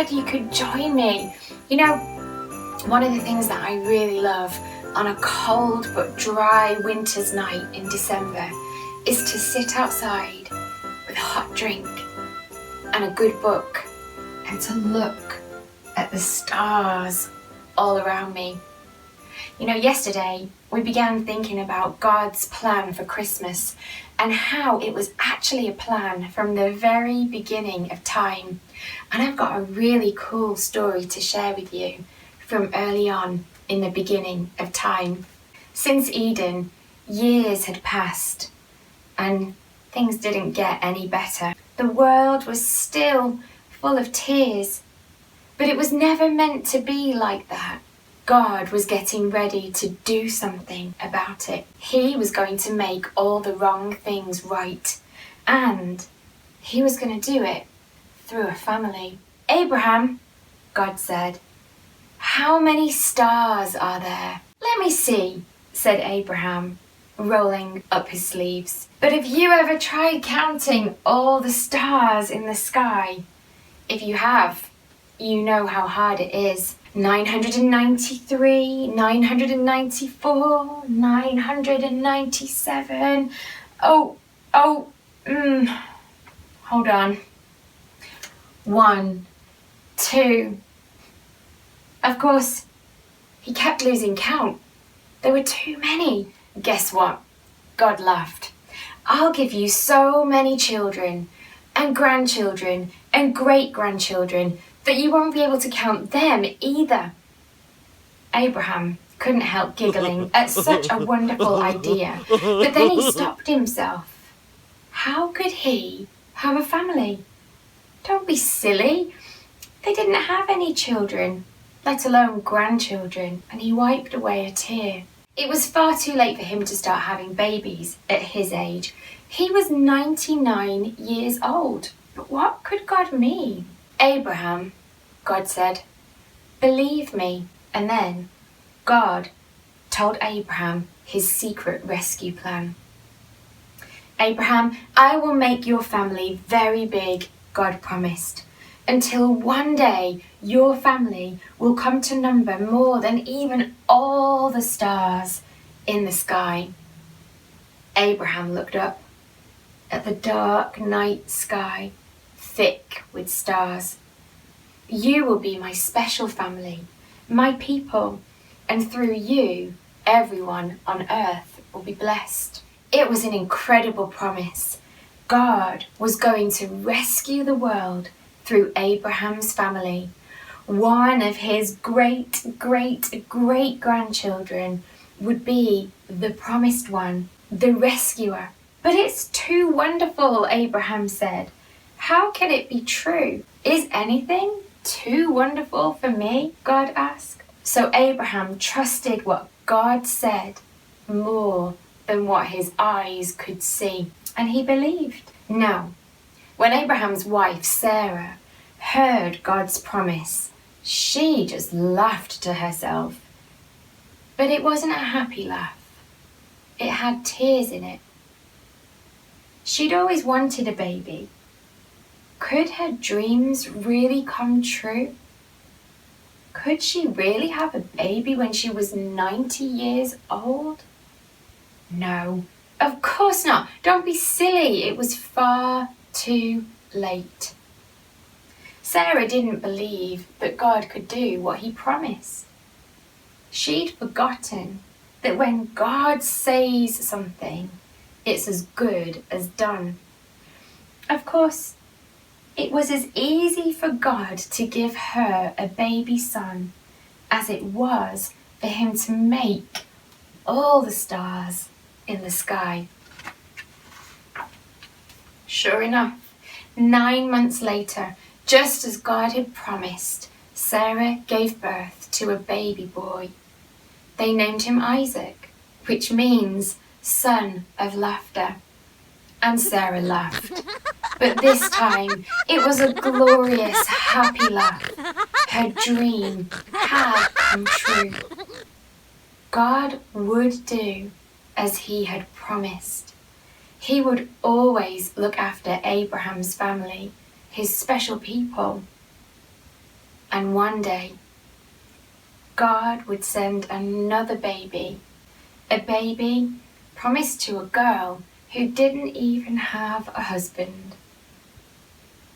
glad you could join me. You know, one of the things that I really love on a cold but dry winter's night in December is to sit outside with a hot drink and a good book and to look at the stars all around me. You know, yesterday we began thinking about God's plan for Christmas and how it was actually a plan from the very beginning of time. And I've got a really cool story to share with you from early on in the beginning of time. Since Eden, years had passed and things didn't get any better. The world was still full of tears, but it was never meant to be like that. God was getting ready to do something about it. He was going to make all the wrong things right, and he was going to do it through a family. Abraham, God said, how many stars are there? Let me see, said Abraham, rolling up his sleeves. But have you ever tried counting all the stars in the sky? If you have, you know how hard it is. 993, 994, 997. Hold on. 1, 2. Of course, he kept losing count. There were too many. Guess what? God laughed. I'll give you so many children and grandchildren and great-grandchildren that you won't be able to count them either. Abraham couldn't help giggling at such a wonderful idea, but then he stopped himself. How could he have a family? Don't be silly. They didn't have any children, let alone grandchildren, and he wiped away a tear. It was far too late for him to start having babies at his age. He was 99 years old. But what could God mean? Abraham, God said, believe me. And then God told Abraham his secret rescue plan. Abraham, I will make your family very big, God promised, until one day your family will come to number more than even all the stars in the sky. Abraham looked up at the dark night sky, thick with stars. You will be my special family, my people, and through you, everyone on earth will be blessed. It was an incredible promise. God was going to rescue the world through Abraham's family. One of his great-great-great-grandchildren would be the promised one, the rescuer. But it's too wonderful, Abraham said. How can it be true? Is anything too wonderful for me? God asked. So Abraham trusted what God said more than what his eyes could see, and he believed. Now, when Abraham's wife, Sarah, heard God's promise, she just laughed to herself. But it wasn't a happy laugh. It had tears in it. She'd always wanted a baby. Could her dreams really come true? Could she really have a baby when she was 90 years old? No, of course not. Don't be silly. It was far too late. Sarah didn't believe that God could do what he promised. She'd forgotten that when God says something, it's as good as done. Of course, it was as easy for God to give her a baby son as it was for him to make all the stars in the sky. Sure enough, 9 months later, just as God had promised, Sarah gave birth to a baby boy. They named him Isaac, which means son of laughter. And Sarah laughed. But this time, it was a glorious, happy laugh. Her dream had come true. God would do as he had promised. He would always look after Abraham's family, his special people. And one day, God would send another baby, a baby promised to a girl who didn't even have a husband.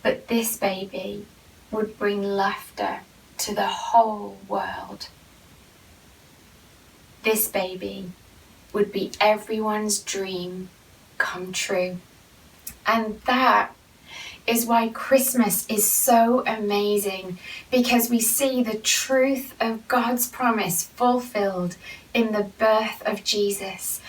But this baby would bring laughter to the whole world. This baby would be everyone's dream come true. And that is why Christmas is so amazing, because we see the truth of God's promise fulfilled in the birth of Jesus,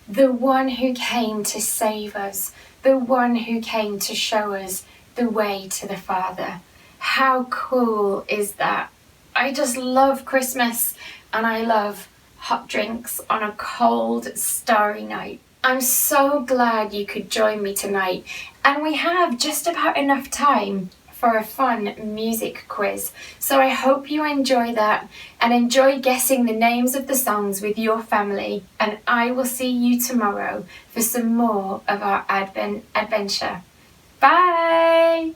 the one who came to save us, the one who came to show us the way to the Father. How cool is that? I just love Christmas, and I love hot drinks on a cold, starry night. I'm so glad you could join me tonight, and we have just about enough time for a fun music quiz. So I hope you enjoy that and enjoy guessing the names of the songs with your family, and I will see you tomorrow for some more of our Advent adventure. Bye!